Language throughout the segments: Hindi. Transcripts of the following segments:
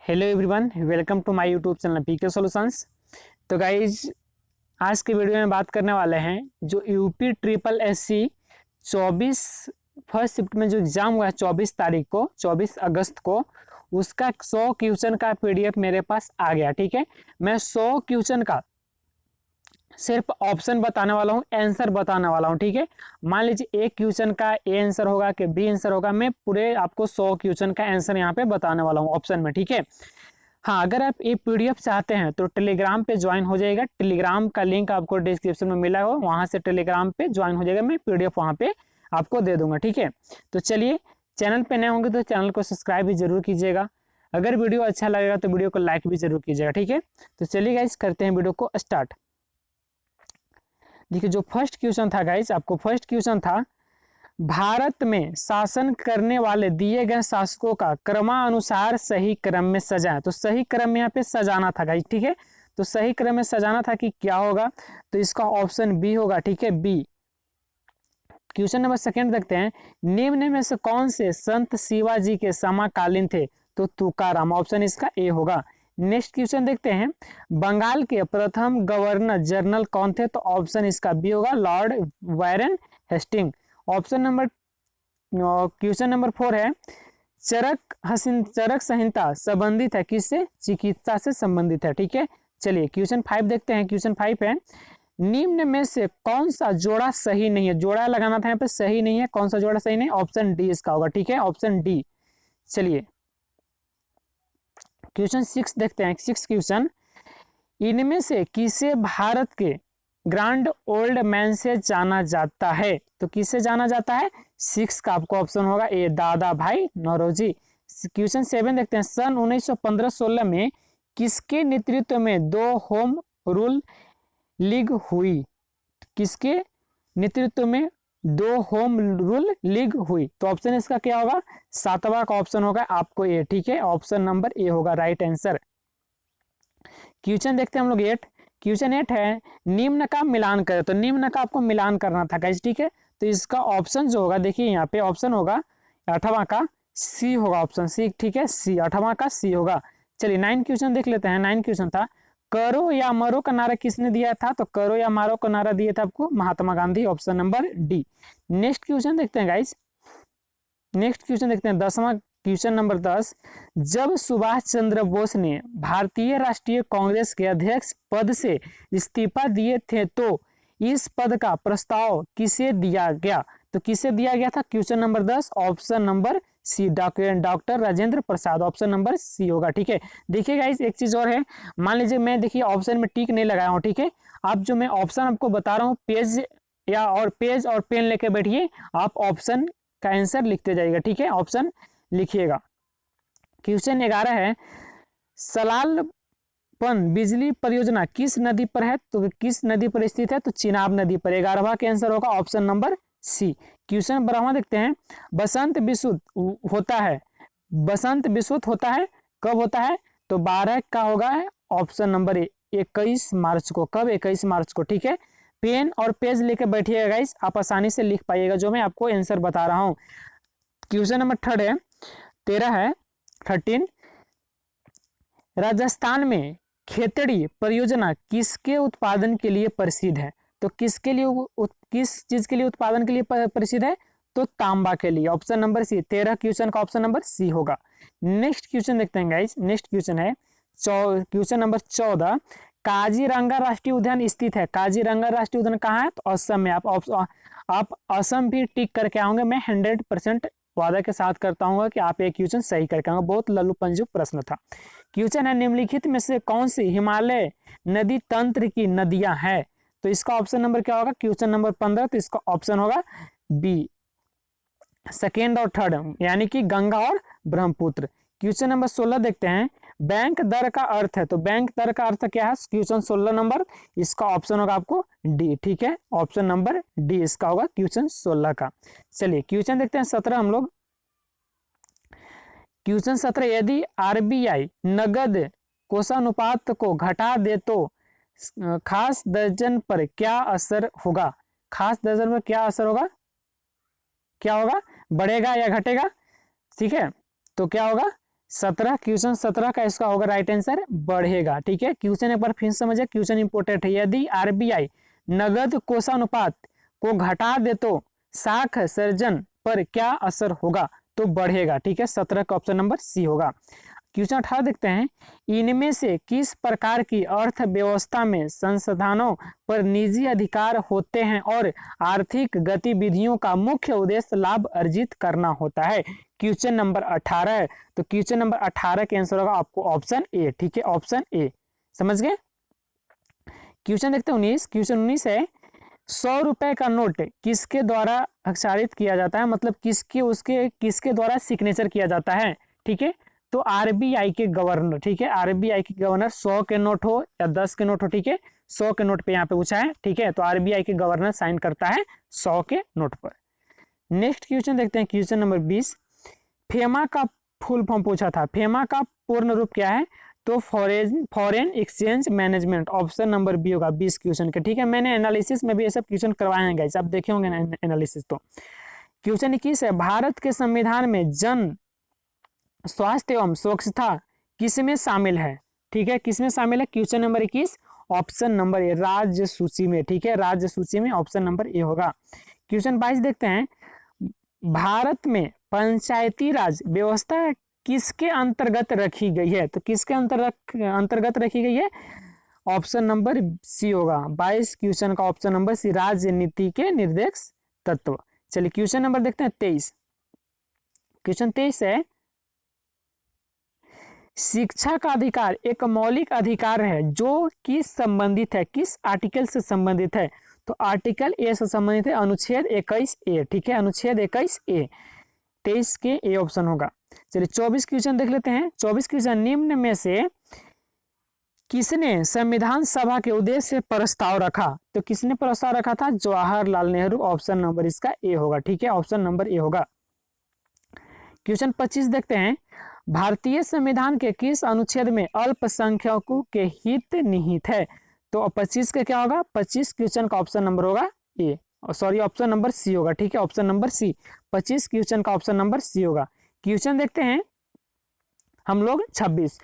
Hello everyone, welcome to my YouTube channel PK solutions. तो गाइज, आज के वीडियो में बात करने वाले हैं जो UP triple SC 24 first shift में जो एग्ज़ाम हुआ है 24 तारीख को, 24 अगस्त को, उसका 100 क्वेश्चन का पीडीएफ मेरे पास आ गया। ठीक है, मैं 100 क्वेश्चन का सिर्फ ऑप्शन बताने वाला हूँ, आंसर बताने वाला हूँ। ठीक है, मान लीजिए एक क्वेश्चन का ए आंसर होगा कि बी आंसर होगा, मैं पूरे आपको 100 क्वेश्चन का आंसर यहाँ पे बताने वाला हूँ ऑप्शन में। ठीक है, हाँ, अगर आप ये पीडीएफ चाहते हैं तो टेलीग्राम पे ज्वाइन हो जाएगा। टेलीग्राम का लिंक आपको डिस्क्रिप्शन में मिला हो, वहाँ से टेलीग्राम पे ज्वाइन हो जाएगा। मैं पीडीएफ वहाँ पे आपको दे दूंगा। ठीक है, तो चलिए, चैनल पे नए होंगे तो चैनल को सब्सक्राइब भी जरूर कीजिएगा। अगर वीडियो अच्छा लगेगा तो वीडियो को लाइक भी जरूर कीजिएगा। ठीक है, तो चलिए गाइस, करते हैं वीडियो को स्टार्ट। देखिए, जो फर्स्ट क्वेश्चन था गाइस, आपको फर्स्ट क्वेश्चन था, भारत में शासन करने वाले दिए गए शासकों का क्रमानुसार सही क्रम में सजाएं। तो सही क्रम में यहाँ पे सजाना था गाइस। ठीक है, तो सही क्रम में सजाना था कि क्या होगा, तो इसका ऑप्शन बी होगा। ठीक है, बी। क्वेश्चन नंबर सेकंड देखते हैं, निम्न में से कौन से संत शिवाजी के समकालीन थे, तो तुकाराम, ऑप्शन इसका ए होगा। नेक्स्ट क्वेश्चन देखते हैं, बंगाल के प्रथम गवर्नर जनरल कौन थे, तो ऑप्शन इसका बी होगा, Lord Warren Hastings. Option number question number 4 है, चरक संहिता संबंधित है किससे, चिकित्सा से संबंधित है। ठीक है, चलिए क्वेश्चन 5 देखते हैं। क्वेश्चन 5 है, निम्न में से कौन सा जोड़ा सही नहीं है, जोड़ा लगाना था यहाँ पे, सही नहीं है, कौन सा जोड़ा सही नहीं, ऑप्शन डी इसका होगा। ठीक है, ऑप्शन डी। चलिए क्वेश्चन 6 देखते हैं। 6 क्वेश्चन, इनमें से किसे भारत के ग्रैंड ओल्ड मैन से जाना जाता है, तो किसे जाना जाता है, 6 का आपको ऑप्शन होगा ए, दादा भाई नौरोजी। क्वेश्चन 7 देखते हैं, सन 1915-16 में किसके नेतृत्व में 2 होम रूल लीग हुई, किसके नेतृत्व में 2 होम रूल लीग हुई, तो ऑप्शन इसका क्या होगा, 7वां का ऑप्शन होगा आपको ए। ठीक है, ऑप्शन नंबर ए होगा राइट आंसर। क्वेश्चन देखते हैं हम लोग 8। क्वेश्चन 8 है, निम्न का मिलान करें, तो निम्न का आपको मिलान करना था गाइस। ठीक है, तो इसका ऑप्शन जो होगा, देखिए यहाँ पे ऑप्शन होगा 8वां का सी होगा, ऑप्शन सी। ठीक है, सी, 8वां का सी होगा। चलिए 9 क्वेश्चन देख लेते हैं। 9 क्वेश्चन था, करो या मरो का नारा किसने दिया था, तो करो या मारो का नारा दिया था आपको Mahatma Gandhi, option number D. Next question देखते हैं गाइस। नेक्स्ट क्वेश्चन देखते हैं 10वां क्वेश्चन नंबर 10, जब सुभाष चंद्र बोस ने भारतीय राष्ट्रीय कांग्रेस के अध्यक्ष पद से इस्तीफा दिए थे तो इस पद का प्रस्ताव किसे दिया गया, तो किसे दिया गया था, question number 10, option number C, doctor Rajendra Prasad, option number C होगा। ठीक है, देखिए गाइस, एक चीज और है, मान लीजिए मैं, देखिए ऑप्शन में टिक नहीं लगाया हूँ। ठीक है, आप जो मैं ऑप्शन आपको बता रहा हूँ, पेज और पेन लेके बैठिए, आप ऑप्शन का आंसर लिखते जाइएगा। ठीक है, ऑप्शन लिखिएगा। क्वेश्चन 11 है, सलालपन बिजली परियोजना किस नदी पर है, तो किस नदी पर स्थित है, तो चिनाब नदी पर। 11वां का आंसर होगा ऑप्शन नंबर सी। क्वेश्चन 12वां देखते हैं, बसंत विशुद्ध होता है, बसंत विशुद्ध होता है कब होता है, तो 12 का होगा ऑप्शन नंबर 21 मार्च को। कब, 21 मार्च को। ठीक है, पेन और पेज लेके बैठिएगा गाइस, आप आसानी से लिख पाइएगा जो मैं आपको आंसर बता रहा हूं। क्वेश्चन नंबर 3 है, 13 राजस्थान में खेतड़ी परियोजना किसके उत्पादन के लिए प्रसिद्ध है, तो किसके लिए, किस चीज के लिए उत्पादन के लिए प्रसिद्ध है, तो तांबा के लिए, ऑप्शन नंबर सी। 13 क्वेश्चन का ऑप्शन नंबर सी होगा। नेक्स्ट क्वेश्चन देखते हैं गाइस। नेक्स्ट क्वेश्चन है क्वेश्चन नंबर 14, काजीरंगा राष्ट्रीय उद्यान स्थित है, काजीरंगा राष्ट्रीय उद्यान कहाँ है, तो असम में। आप असम भी टिक करके आओगे, मैं 100% वादा के साथ करता हूँ कि आप एक क्वेश्चन सही करके आऊंगा। बहुत लल्लू पंजू प्रश्न था। क्वेश्चन है, निम्नलिखित में से कौन सी हिमालय नदी तंत्र की नदियां हैं, तो इसका ऑप्शन नंबर क्या होगा, क्वेश्चन नंबर 15, तो इसका ऑप्शन होगा बी, सेकेंड और थर्ड, यानी कि गंगा और ब्रह्मपुत्र। क्वेश्चन नंबर 16 देखते हैं, बैंक दर का अर्थ है, तो बैंक दर का अर्थ क्या है, क्वेश्चन 16 नंबर, इसका ऑप्शन होगा आपको डी। ठीक है, ऑप्शन नंबर डी इसका होगा क्वेश्चन 16 का। चलिए क्वेश्चन देखते हैं 17 हम लोग। क्वेश्चन 17, यदि आरबीआई नगद कोषानुपात को घटा दे तो खास दर्जन पर क्या असर होगा, खास दर्जन पर क्या असर होगा, क्या होगा, बढ़ेगा या घटेगा। ठीक है, तो क्या होगा, 17, क्वेश्चन 17 का इसका होगा राइट आंसर बढ़ेगा। ठीक है, क्वेश्चन एक बार फिर समझिए, क्वेश्चन इंपोर्टेंट है। यदि आरबीआई नगद कोषानुपात को घटा दे तो साख सर्जन पर क्या असर होगा? तो बढ़ेगा। ठीक है, 17 का ऑप्शन नंबर सी होगा। क्वेश्चन 18 देखते हैं, इनमें से किस प्रकार की अर्थव्यवस्था में संसाधनों पर निजी अधिकार होते हैं और आर्थिक गतिविधियों का मुख्य उद्देश्य लाभ अर्जित करना होता है? क्वेश्चन नंबर 18 है, तो क्वेश्चन नंबर 18 के आंसर होगा आपको ऑप्शन ए। ठीक है, ऑप्शन ए, समझ गए। क्वेश्चन देखते हैं 19, क्वेश्चन 19 है, 100 रुपए का नोट किसके द्वारा हस्ताक्षरित किया जाता है, मतलब किसके द्वारा सिग्नेचर किया जाता है? ठीक है, तो आरबीआई के गवर्नर। ठीक है, आरबीआई के गवर्नर, 100 के नोट हो या 10 के नोट हो। ठीक है, 100 के नोट पे यहाँ पे पूछा है। ठीक है, तो आरबीआई के गवर्नर साइन करता है 100 के नोट पर। नेक्स्ट क्वेश्चन देखते हैं, क्वेश्चन नंबर 20, फेमा का फुल फॉर्म पूछा था, फेमा का पूर्ण रूप क्या है? तो foreign exchange management, option number B होगा 20 क्वेश्चन के। ठीक है, मैंने एनालिसिस में भी ये सब क्वेश्चन करवाए हैं गाइस, आप देखे होंगे एनालिसिस। तो क्वेश्चन 21 है, भारत के संविधान में जन स्वास्थ्य एवं स्वच्छता किसमें शामिल है? ठीक है, किसमें शामिल है? Question number 21 option number A, राज्य सूची में। ठीक है, राज्य सूची में ऑप्शन नंबर ए होगा। क्वेश्चन 22 देखते हैं, भारत में पंचायती राज व्यवस्था किसके अंतर्गत रखी गई है? तो किसके अंतर्गत रखी गई है? ऑप्शन नंबर सी होगा 22 क्वेश्चन का ऑप्शन नंबर सी, राजनीति के निर्देश तत्व। चलिए क्वेश्चन नंबर देखते हैं 23। क्वेश्चन 23 है, शिक्षा का अधिकार एक मौलिक अधिकार है जो किस संबंधित है, किस आर्टिकल से संबंधित है? तो आर्टिकल ए से संबंधित है, अनुच्छेद 21 ए। ठीक है, अनुच्छेद 21 ए, 23 के ए ऑप्शन होगा। चलिए 24 क्वेश्चन देख लेते हैं। 24 क्वेश्चन, निम्न में से किसने संविधान सभा के उद्देश्य से प्रस्ताव रखा? तो किसने प्रस्ताव रखा था? जवाहरलाल नेहरू, ऑप्शन नंबर इसका ए होगा। ठीक है, ऑप्शन नंबर ए होगा। क्वेश्चन 25 देखते हैं, भारतीय संविधान के किस अनुच्छेद में अल्पसंख्यकों के हित निहित है? तो 25 का क्या होगा? 25 क्वेश्चन का ऑप्शन नंबर होगा ए, सॉरी ऑप्शन नंबर सी होगा। ठीक है, ऑप्शन नंबर सी, 25 क्वेश्चन का ऑप्शन नंबर सी होगा। क्वेश्चन देखते हैं हम लोग 26,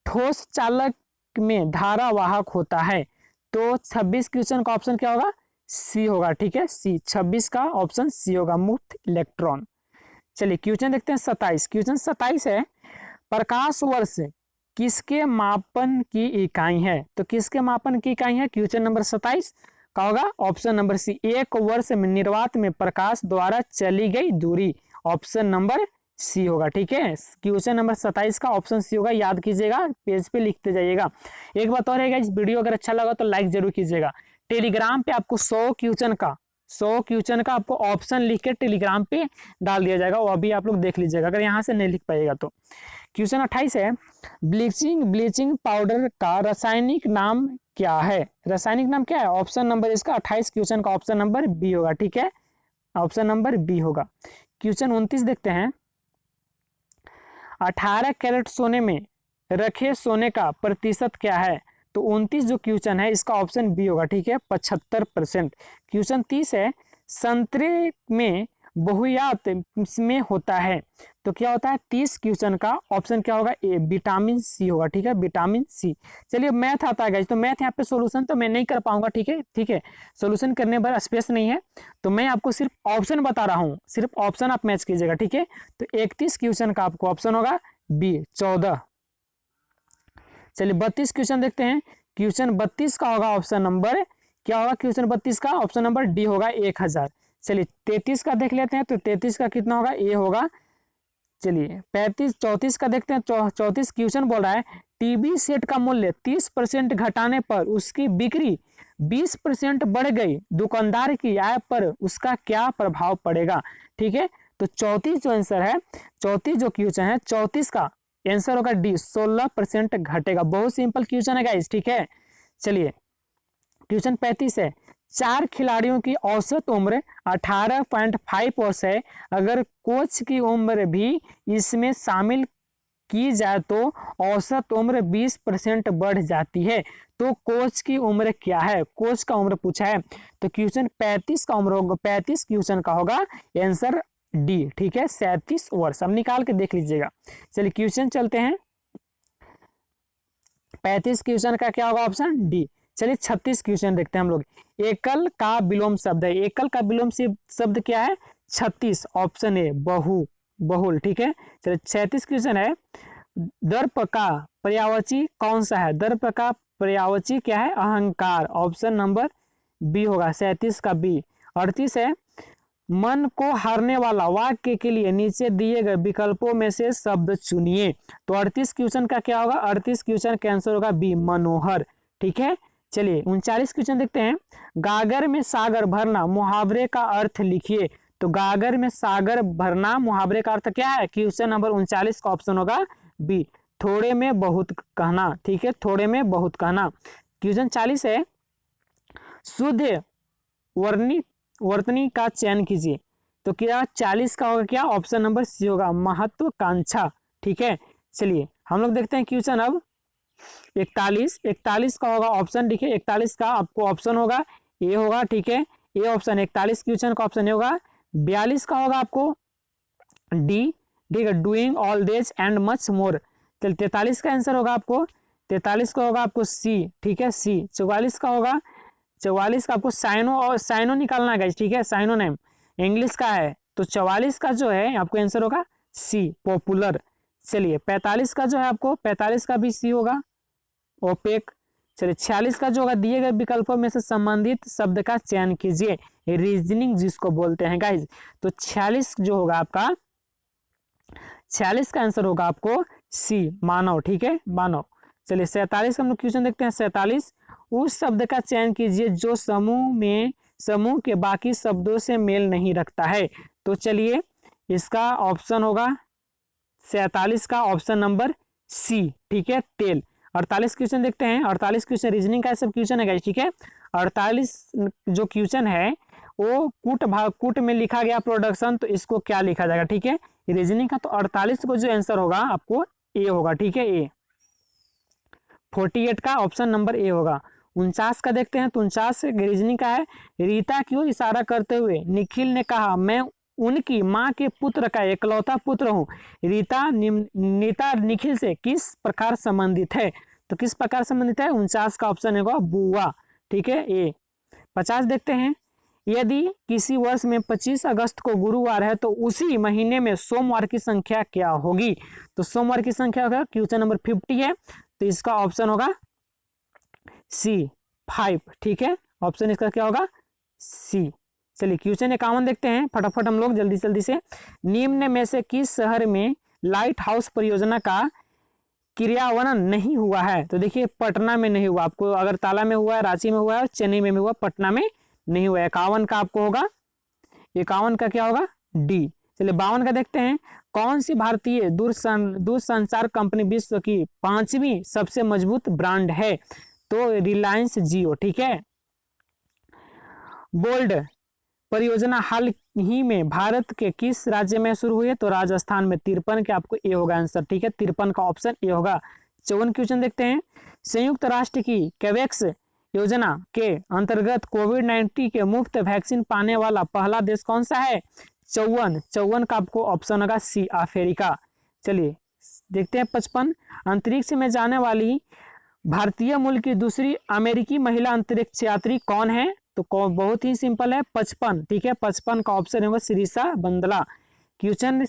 ठोस चालक में धारावाहक होता है। तो 26 क्वेश्चन का ऑप्शन क्या होगा? सी होगा। ठीक है, सी, 26 का ऑप्शन सी होगा, मुक्त इलेक्ट्रॉन। चलिए क्वेश्चन देखते हैं 27। क्वेश्चन 27 है, प्रकाश वर्ष किसके मापन की इकाई है? तो किसके मापन की इकाई है? क्वेश्चन नंबर 27 का होगा ऑप्शन नंबर सी, एक वर्ष में निर्वात में प्रकाश द्वारा चली गई दूरी, ऑप्शन नंबर सी होगा। ठीक है, क्वेश्चन नंबर 27 का ऑप्शन सी होगा, याद कीजिएगा, पेज पे लिखते जाइएगा। एक बात और है, इस वीडियो अगर अच्छा लगा तो लाइक जरूर कीजिएगा। टेलीग्राम पे आपको 100 क्वेश्चन का आपको ऑप्शन लिख के टेलीग्राम पे डाल दिया जाएगा, वो अभी आप लोग देख लीजिएगा अगर यहाँ से नहीं लिख पाइएगा तो। क्वेश्चन 28 है, ब्लीचिंग पाउडर का रासायनिक नाम क्या है? रासायनिक नाम क्या है? ऑप्शन नंबर इसका 28 क्वेश्चन का ऑप्शन नंबर बी होगा। ठीक है, ऑप्शन नंबर बी होगा। क्वेश्चन 29 देखते हैं, 18 कैरेट सोने में रखे सोने का प्रतिशत क्या है? तो 29 जो क्वेश्चन है इसका ऑप्शन बी होगा। ठीक है, 75%। क्वेश्चन 30 है, संतरे में बहुयात में होता है, तो क्या होता है? 30 क्वेश्चन का ऑप्शन क्या होगा? ए, विटामिन सी होगा। ठीक है, विटामिन सी। चलिए मैथ आता है गाइस, तो मैथ यहाँ पे सोल्यूशन तो मैं नहीं कर पाऊंगा। ठीक है, ठीक है, सोल्यूशन करने पर स्पेस नहीं है, तो मैं आपको सिर्फ ऑप्शन बता रहा हूँ, सिर्फ ऑप्शन आप मैच कीजिएगा। ठीक है, तो 31 क्वेश्चन का आपको ऑप्शन होगा बी, 14। चलिए 32 क्वेश्चन देखते हैं। क्वेश्चन 32 का होगा ऑप्शन नंबर क्या होगा? क्वेश्चन 32 का ऑप्शन नंबर डी होगा, 1000। चलिए 33 का देख लेते हैं, तो 33 का कितना होगा? ए होगा। चलिए 34 का देखते हैं। 34 क्वेश्चन बोल रहा है, टीवी सेट का मूल्य 30% घटाने पर उसकी बिक्री 20% बढ़ गई, दुकानदार की आय पर उसका क्या प्रभाव पड़ेगा? ठीक है, तो 34 जो आंसर है, 34 जो क्वेश्चन है, 34 का आंसर होगा डी, 16% घटेगा। बहुत सिंपल क्वेश्चन है गाइस। ठीक है, चलिए क्वेश्चन 35 है, 4 खिलाड़ियों की औसत उम्र 18.5 वर्ष है, अगर कोच की उम्र भी इसमें शामिल की जाए तो औसत उम्र 20% बढ़ जाती है। तो कोच की उम्र क्या है? कोच का उम्र पूछा है, तो क्वेश्चन 35 का उम्र होगा, 35 क्वेश्चन का होगा आंसर डी, ठीक है, 37 वर्ष। अब निकाल के देख लीजिएगा। चलिए क्वेश्चन चलते हैं। 35 क्वेश्चन का क्या होगा? Option D. चलिए 36 क्वेश्चन देखते हैं हम लोग। एकल का विलोम शब्द है, एकल का विलोम शब्द क्या है? 36, ऑप्शन ए बहु, बहुल, ठीक है। चलिए 36 क्वेश्चन है। दर्प का पर्यायवाची कौन सा है? दर्प का पर्यायवाची क्या है? अहंकार, ऑप्शन नंबर बी होगा, 37 का बी। 38 है, मन को हारने वाला वाक्य के लिए नीचे दिए गए विकल्पों में से शब्द चुनिए। तो 38 क्वेश्चन का क्या होगा? 38 क्वेश्चन का आंसर होगा बी, मनोहर, ठीक है। चलिए 39 क्वेश्चन देखते हैं। गागर में सागर भरना मुहावरे का अर्थ लिखिए। तो गागर में सागर भरना मुहावरे का अर्थ क्या है? क्वेश्चन नंबर 39 का ऑप्शन होगा बी, थोड़े में बहुत कहना, ठीक है, थोड़े में बहुत कहना। क्वेश्चन 40 है, शुद्ध वर्तनी का चयन कीजिए। तो क्या 40 का होगा क्या? ऑप्शन नंबर सी होगा, महत्वाकांक्षा, ठीक है। चलिए हम लोग देखते हैं क्वेश्चन अब 41 का होगा ऑप्शन, देखिए 41 का आपको ऑप्शन होगा ए होगा, ठीक है, ए ऑप्शन। 41 क्वेश्चन का ऑप्शन ए होगा। 42 का होगा आपको डी, ठीक है, doing all this and much more. 43 का आंसर होगा आपको, 43 का होगा आपको सी, ठीक है, सी। 44 का होगा, 44 का आपको साइनो और साइनो निकालना है, ठीक है, साइनो नेम इंग्लिश का है। तो 44 का जो है आपको आंसर होगा सी, पॉपुलर। चलिए 45 का जो है आपको, 45 का भी सी होगा, ओपेक। चलिए 46 का जो होगा, दिए गए विकल्पों में से संबंधित शब्द का चयन कीजिए, रीजनिंग जिसको बोलते हैं गाइज। तो 46 जो होगा आपका, 46 का आंसर होगा आपको सी, मानव, ठीक है, मानव। चलिए 47 का हम लोग क्वेश्चन देखते हैं। 47, उस शब्द का चयन कीजिए जो समूह के बाकी शब्दों से मेल नहीं रखता है। तो चलिए इसका ऑप्शन होगा 47 का ऑप्शन नंबर सी, ठीक है, तेल। 48 क्वेश्चन देखते हैं। 48 क्वेश्चन रीजनिंग का सब क्वेश्चन है गाइस, ठीक है। 48 जो क्वेश्चन है वो कूट में लिखा गया प्रोडक्शन, तो इसको क्या लिखा जाएगा, ठीक है, रीजनिंग का। तो 48 को जो आंसर होगा आपको ए होगा, ठीक है, ए। 48 का ऑप्शन नंबर ए होगा। 49 का देखते हैं। तो 49 रीजनिंग का है। रीता की ओर इशारा करते हुए निखिल ने कहा, मैं उनकी माँ के पुत्र का इकलौता पुत्र हूँ। रीता निखिल से किस प्रकार संबंधित है? तो किस प्रकार संबंधित है? 49 का ऑप्शन होगा बुआ, ठीक है, ए। 50 देखते हैं। यदि किसी वर्ष में 25 अगस्त को गुरुवार है तो उसी महीने में सोमवार की संख्या क्या होगी? तो सोमवार की संख्या होगा, क्वेश्चन नंबर 50 है, तो इसका ऑप्शन होगा सी, 5, ठीक है, ऑप्शन इसका क्या होगा? सी। चलिए क्वेश्चन 51 देखते हैं फटाफट हम लोग जल्दी से। निम्न में से किस शहर में लाइट हाउस परियोजना का क्रियान्वयन नहीं हुआ है? तो देखिए पटना में नहीं हुआ, आपको अगरतला में हुआ है, रांची में हुआ है, चेन्नई में भी हुआ, पटना में नहीं हुआ। 51 का आपको होगा, 51 का क्या होगा? डी। चलिए 52 का देखते हैं। कौन सी भारतीय दूरसंचार कंपनी विश्व की 5वीं सबसे मजबूत ब्रांड है? तो रिलायंस जियो, ठीक है। बोल्ड परियोजना हाल ही में भारत के किस राज्य में शुरू हुई है? तो राजस्थान में। 53 के आपको ए होगा आंसर, ठीक है, 53 का ऑप्शन ए होगा। 54 क्वेश्चन देखते हैं। संयुक्त राष्ट्र की कोवैक्स योजना के अंतर्गत कोविड-19 के मुफ्त वैक्सीन पाने वाला पहला देश कौन सा है? 54 का आपको ऑप्शन होगा सी, अफ्रीका। चलिए देखते हैं 55, अंतरिक्ष में जाने वाली भारतीय मूल की दूसरी अमेरिकी महिला अंतरिक्ष यात्री कौन है? तो बहुत ही सिंपल है, 55, ठीक है, 55 का ऑप्शन होगा शिरीषा बंदला। क्वेश्चन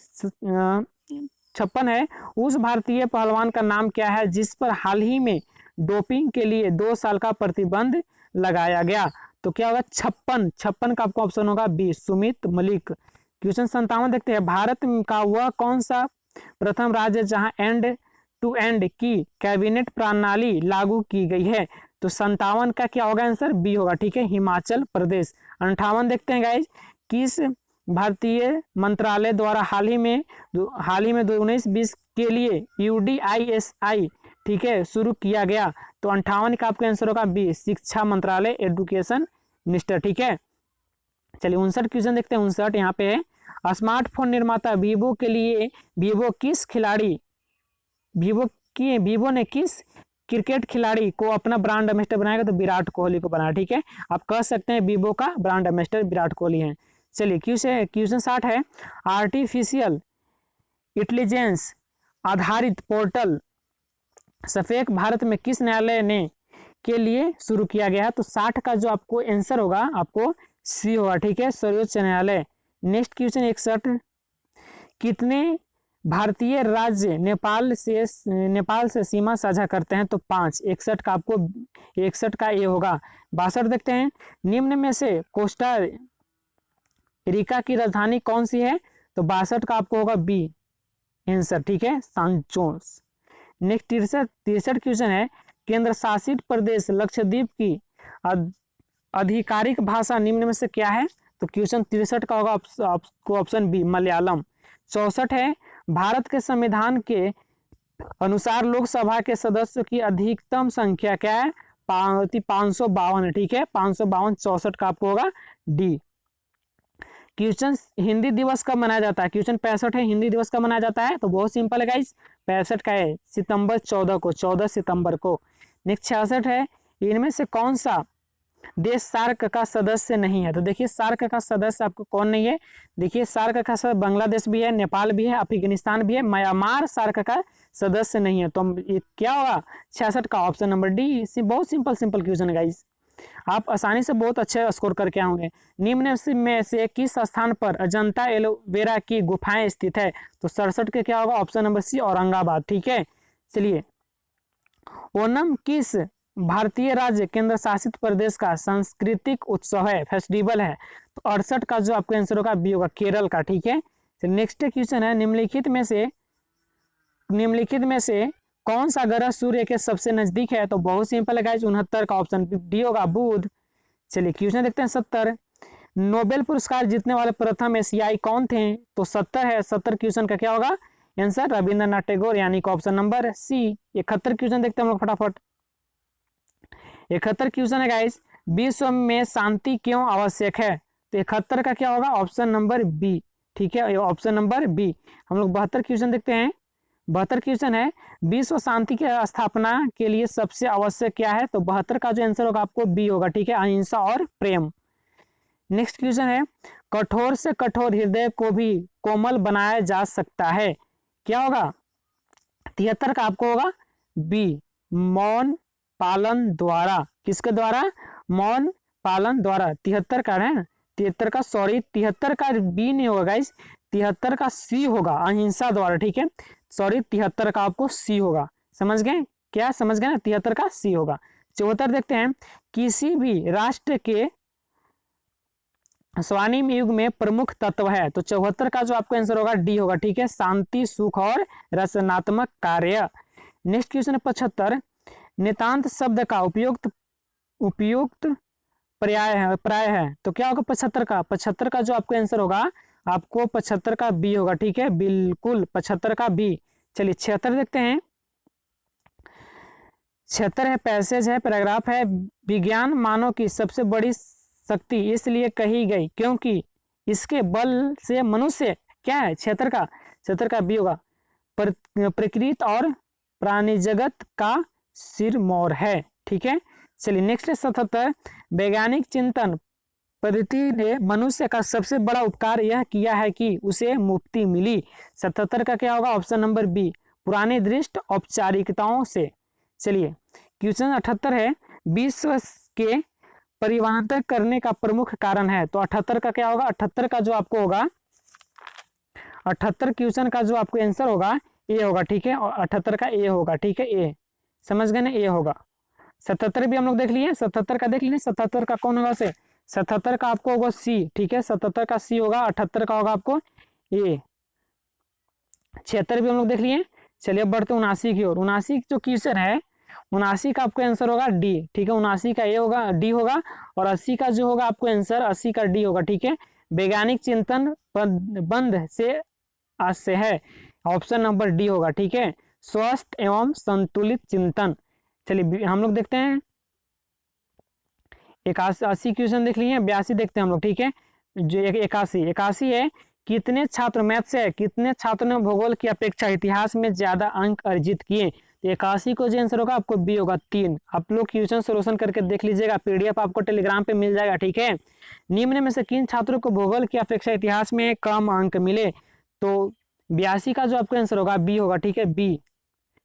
56 है, उस भारतीय पहलवान का नाम क्या है जिस पर हाल ही में डोपिंग के लिए 2 साल का प्रतिबंध लगाया गया? तो क्या होगा? 56 का आपको ऑप्शन होगा बी, सुमित मलिक। क्वेश्चन 57 देखते हैं। भारत का वह कौन सा प्रथम राज्य जहां एंड टू एंड की कैबिनेट प्रणाली लागू की गई है? तो 57 का क्या होगा आंसर? बी होगा, ठीक है, हिमाचल प्रदेश। 58 देखते हैं गाइज, किस भारतीय मंत्रालय द्वारा हाल ही में 19-20 के लिए UDISI, ठीक है, शुरू किया गया? तो 58 का आपका आंसर होगा बी, शिक्षा मंत्रालय, एजुकेशन मिनिस्टर, ठीक है। चलिए 59 क्वेश्चन देखते हैं। 59 यहाँ पे है, स्मार्टफोन निर्माता वीवो के लिए वीवो ने किस क्रिकेट खिलाड़ी को अपना ब्रांड एम्बेसडर बनाएगा? तो विराट कोहली को बनाया, ठीक है। आप कह सकते हैं वीवो का ब्रांड एम्बेसडर विराट कोहली है। चलिए क्वेश्चन 60 है, आर्टिफिशियल इंटेलिजेंस आधारित पोर्टल सफेक भारत में किस न्यायालय ने के लिए शुरू किया गया है? तो 60 का जो आपको आंसर होगा आपको सी होगा, ठीक है, सर्वोच्च न्यायालय। नेक्स्ट क्वेश्चन 61, कितने भारतीय राज्य नेपाल से सीमा साझा करते हैं? तो 5। 61 का आपको 61 का ए होगा। 62 देखते हैं, निम्न में से कोस्टा रिका की राजधानी कौन सी है? तो 62 का आपको होगा बी आंसर, ठीक है, सांचोस। नेक्स्ट 63 क्वेश्चन है, केंद्र शासित प्रदेश लक्षद्वीप की आधिकारिक भाषा निम्न में से क्या है? तो क्वेश्चन 63 का होगा आपको ऑप्शन बी मलयालम। 64 है, भारत के संविधान के अनुसार लोकसभा के सदस्यों की अधिकतम संख्या क्या है? 552 है, ठीक है, 552। 64 का आपको होगा डी। क्वेश्चन हिंदी दिवस कब मनाया जाता है? क्वेश्चन 65 है, हिंदी दिवस कब मनाया जाता है? तो बहुत सिंपल है गाइस, 65 का है सितंबर 14 को, 14 सितंबर को। नेक्स्ट 66 है, इनमें से कौन सा देश सार्क का सदस्य नहीं है? तो देखिए सार्क का सदस्य आपको कौन नहीं है? देखिए सार्क का सदस्य बांग्लादेश भी है, नेपाल भी है, अफगानिस्तान भी है, म्यांमार सार्क का सदस्य नहीं है। तो ये क्या होगा? 66 का ऑप्शन नंबर डी। बहुत सिंपल क्वेश्चन है गाइस, आप आसानी से बहुत अच्छे स्कोर करके आओगे। निम्न में से किस स्थान पर अजंता एलोवेरा की गुफाएं स्थित है? तो 67 के क्या होगा? ऑप्शन नंबर सी औरंगाबाद, ठीक है। चलिए, ओणम किस भारतीय राज्य केंद्र शासित प्रदेश का सांस्कृतिक उत्सव है, फेस्टिवल है? तो 68 का जो आपका आंसर होगा बी होगा, केरल का, ठीक है। नेक्स्ट क्वेश्चन है, निम्नलिखित में से कौन सा ग्रह सूर्य के सबसे नजदीक है? तो बहुत सिंपल है गाइस, 69 का ऑप्शन डी होगा, बुध। चलिए क्वेश्चन देखते हैं 70, नोबेल पुरस्कार जीतने वाले प्रथम एशियाई कौन थे? तो 70 है, 70 क्वेश्चन का क्या होगा आंसर? रविंद्रनाथ टैगोर, यानी कि ऑप्शन नंबर सी। 71 क्वेश्चन देखते हैं हम लोग फटाफट। 71 क्वेश्चन है गाइस, विश्व में शांति क्यों आवश्यक है? तो 71 का क्या होगा? ऑप्शन नंबर बी, ठीक है, ऑप्शन नंबर बी। हम लोग 72 क्वेश्चन देखते हैं। 72 क्वेश्चन है, विश्व शांति की स्थापना के लिए सबसे आवश्यक क्या है? तो 72 का जो आंसर होगा आपको बी होगा, ठीक है, अहिंसा और प्रेम। नेक्स्ट क्वेश्चन है, कठोर से कठोर हृदय को भी कोमल बनाया जा सकता है, क्या होगा? 73 का आपको होगा बी, मौन पालन द्वारा। किसके द्वारा? मौन पालन द्वारा। 73 का है ना, 73 का, सॉरी 73 का बी नहीं होगा गाइस, 73 का सी होगा, अहिंसा द्वारा, ठीक है, सॉरी 73 का आपको सी होगा। समझ गए क्या? समझ गए ना, 73 का सी होगा। 74 देखते हैं, किसी भी राष्ट्र के स्वर्णिम युग में प्रमुख तत्व है? तो 74 का जो आपको आंसर होगा डी होगा, ठीक है, शांति, सुख और रचनात्मक कार्य। नेक्स्ट क्वेश्चन है 75, नितांत शब्द का उपयुक्त प्राय है, तो क्या होगा 75 का? 75 का जो आपको आंसर होगा आपको 75 का बी होगा, ठीक है, बिल्कुल 75 का बी। चलिए 76 देखते हैं। 76 है, पैसेज है, पैराग्राफ है, विज्ञान मानव की सबसे बड़ी शक्ति इसलिए कही गई क्योंकि इसके बल से मनुष्य क्या है? 76 का बी होगा, प्रकृति और प्राणी जगत का सिरमौर है, ठीक है। चलिए नेक्स्ट है 77, वैज्ञानिक चिंतन पद्धति ने मनुष्य का सबसे बड़ा उपकार यह किया है कि उसे मुक्ति मिली। 77 का क्या होगा? ऑप्शन नंबर बी, पुरानी दृष्ट औपचारिकताओं से। चलिए क्वेश्चन 78 है, विश्व के परिवर्तन करने का प्रमुख कारण है, तो 78 का क्या होगा? 78 का जो आपको होगा 78 क्वेश्चन का जो आपको आंसर होगा ए होगा, ठीक है, और 78 का ए होगा, ठीक है, ए, समझ गए ना, ए होगा। 77 भी हम लोग देख लिए, 77 का देख लिए, 77 का कौन होगा? से 77 का आपको होगा सी, ठीक है, 77 का सी होगा, 78 का होगा आपको ए। 76 भी हम लोग देख लिए। चलिए बढ़ते 79 की ओर। 79 जो क्वेश्चन है 79 का आपको आंसर होगा डी, ठीक है, 79 का ए होगा, डी होगा, और 80 का जो होगा आपको आंसर 80 का डी होगा, ठीक है। वैज्ञानिक चिंतन बंध से है, ऑप्शन नंबर डी होगा, ठीक है, स्वस्थ एवं संतुलित चिंतन। चलिए हम लोग देखते हैं 81 क्वेश्चन देख लिए, 82 देखते हैं हम लोग, ठीक है। जो 81 है, कितने छात्र मैथ से, कितने छात्रों ने भूगोल की अपेक्षा इतिहास में ज्यादा अंक अर्जित किए? तो 81 को जो आंसर होगा आपको बी होगा 3। आप लोग क्वेश्चन सोल्यूशन करके देख लीजिएगा, पीडीएफ आपको टेलीग्राम पे मिल जाएगा, ठीक है। निम्न में से किन छात्रों को भूगोल की अपेक्षा इतिहास में कम अंक मिले, तो 82 का जो आपका आंसर होगा बी होगा, ठीक है, बी।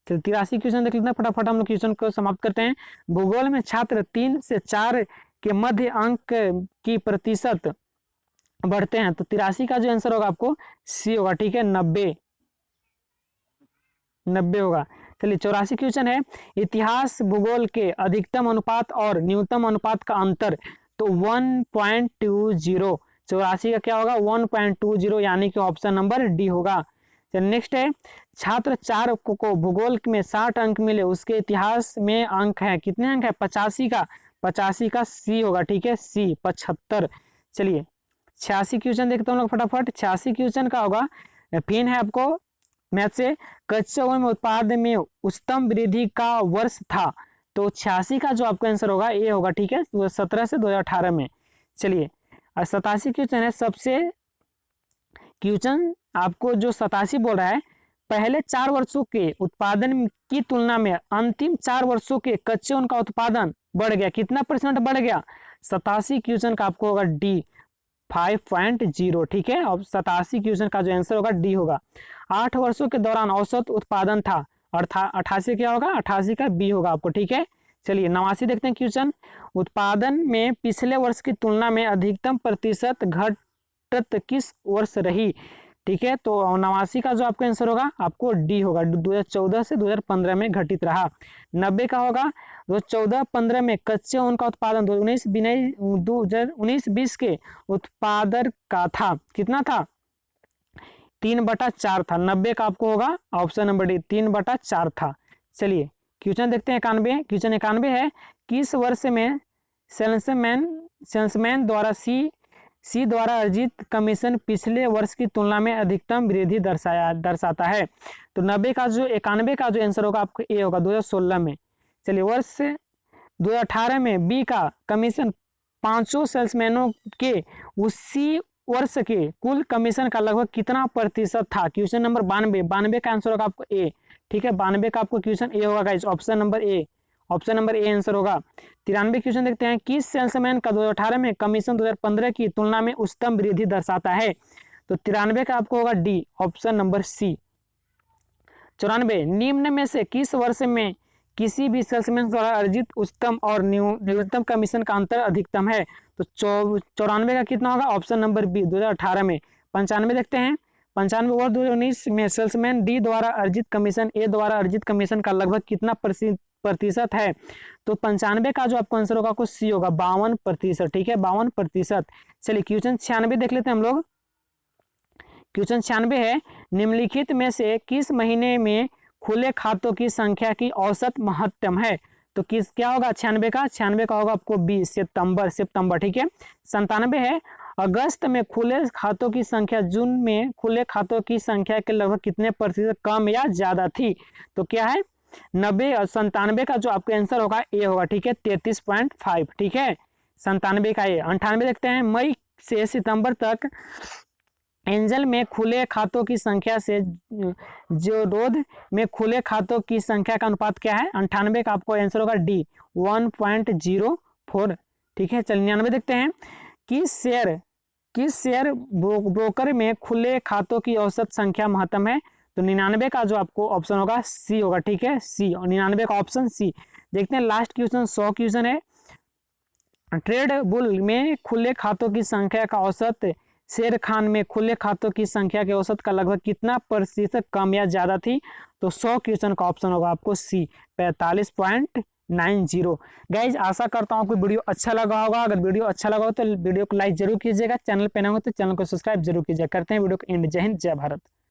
चलिए 83 क्वेश्चन देख लेते हैं, फटाफट हम लोग क्वेश्चन को समाप्त करते हैं। भूगोल में छात्र 3 से 4 के मध्य अंक की प्रतिशत बढ़ते हैं, तो 83 का जो आंसर होगा आपको सी होगा, ठीक है, 90 होगा। चलिए 84 क्वेश्चन है, इतिहास भूगोल के अधिकतम अनुपात और न्यूनतम अनुपात का अंतर, तो 1.20। 84 का क्या होगा 1.20, यानी कि ऑप्शन नंबर डी होगा। चलिए नेक्स्ट है, छात्र 4 को भूगोल में 60 अंक मिले, उसके इतिहास में अंक है, कितने अंक है 85 का सी होगा, ठीक है, सी 75। चलिए 86 क्वेश्चन देखते हैं हम लोग फटाफट। 86 क्वेश्चन का होगा, पिन है आपको मैथ से, कच्चे ओवन में उत्पाद में उच्चतम वृद्धि का वर्ष था, तो 86 का जो आपका आंसर होगा ये होगा, ठीक है, 17 से 2018 में। चलिए 87 क्वेश्चन है, सबसे क्वेश्चन आपको जो 87 बोल रहा है, पहले 4 वर्षों के उत्पादन की तुलना में अंतिम 4 वर्षों के कच्चे ओवन का उत्पादन बढ़ गया, कितना % बढ़ गया, 87 क्वेश्चन का आपको होगा डी 5.0, ठीक है। अब 87 क्वेश्चन का जो आंसर होगा डी होगा। 8 वर्षों के दौरान औसत उत्पादन था, अर्थात 88 क्या होगा, 88 का बी होगा आपको, ठीक है। चलिए 89 देखते हैं क्वेश्चन, उत्पादन में पिछले वर्ष की तुलना में अधिकतम प्रतिशत घटत किस वर्ष रही, ठीक है, तो 89 का जो आपका आंसर होगा आपको डी होगा, 2014 से 2015 में घटित रहा। 90 का होगा 2014-15 में कच्चे ओवन का उत्पादन 2019-20 के उत्पादन का था, कितना था 3/4 था। 90 का आपको होगा ऑप्शन नंबर डी 3/4 था। चलिए क्वेश्चन देखते हैं 91। क्वेश्चन 91 है, किस वर्ष में सेल्समैन द्वारा सी द्वारा अर्जित कमीशन पिछले वर्ष की तुलना में अधिकतम वृद्धि दर्शाता है, तो 91 का जो 91 का जो आंसर होगा आपको ए होगा 2016 में। चलिए वर्ष 2018 में बी का कमीशन 500 सेल्समैनों के उसी वर्ष के कुल कमीशन का लगभग कितना प्रतिशत था, क्वेश्चन नंबर 92 का आंसर होगा आपको ए, ठीक है, 92 का आपको क्वेश्चन ए होगा guys, option number A answer होगा। 93 क्वेश्चन देखते हैं, किस सेल्समैन का 2018 में कमीशन 2015 की तुलना में उच्चतम वृद्धि दर्शाता है, तो 93 का आपको होगा डी, ऑप्शन नंबर सी। 94, निम्न में से किस वर्ष में किसी भी सेल्समैन द्वारा अर्जित उच्चतम और न्यूनतम कमीशन का अंतर अधिकतम है, तो 94 का कितना होगा, ऑप्शन नंबर बी 2018 में। 95 देखते हैं, 95 और 2019 में सेल्समैन डी द्वारा अर्जित कमीशन ए द्वारा अर्जित कमीशन का लगभग कितना प्रतिशत है, तो 95 का जो आपको आंसर होगा आपको सी होगा 52%, ठीक है, 52%। चलिए क्वेश्चन 96 देख लेते हैं हम लोग। क्वेश्चन 96 है, निम्नलिखित में से किस महीने में खुले खातों की संख्या की औसत महत्तम है, तो किस क्या होगा 96 का होगा आपको बी सितंबर, ठीक है। 97 है, अगस्त में खुले खातों की संख्या जून में खुले खातों की संख्या के लगभग कितने प्रतिशत कम या ज्यादा थी, तो क्या है 90 और 97 का जो आपका आंसर होगा ए होगा, ठीक है, 33.5, ठीक है, 97 का ए। 98 देखते हैं, मई से सितंबर तक एंजल में खुले खातों की संख्या से जो रोध में खुले खातों की संख्या का अनुपात क्या है, 98 का आपको आंसर होगा डी 1.04, ठीक है। चलिए 99 देखते हैं, किस शेयर ब्रोकर में खुले खातों की औसत संख्या महत्तम है, तो 99 का जो आपको ऑप्शन होगा सी होगा, ठीक है, सी, और 99 का ऑप्शन सी। देखते हैं लास्ट क्वेश्चन 100 क्वेश्चन है, ट्रेड बुल में खुले खातों की संख्या का औसत शेर खान में खुले खातों की संख्या के औसत का लगभग कितना प्रतिशत कम या ज्यादा थी, तो 100 क्वेश्चन का ऑप्शन होगा आपको सी 45.90। गाइज आशा करता हूँ आपको वीडियो अच्छा लगा होगा। अगर वीडियो अच्छा लगा हो तो वीडियो को लाइक जरूर कीजिएगा, चैनल पे नए हो तो चैनल को सब्सक्राइब जरूर कीजिएगा। करते हैं वीडियो को एंड। जय हिंद, जय भारत।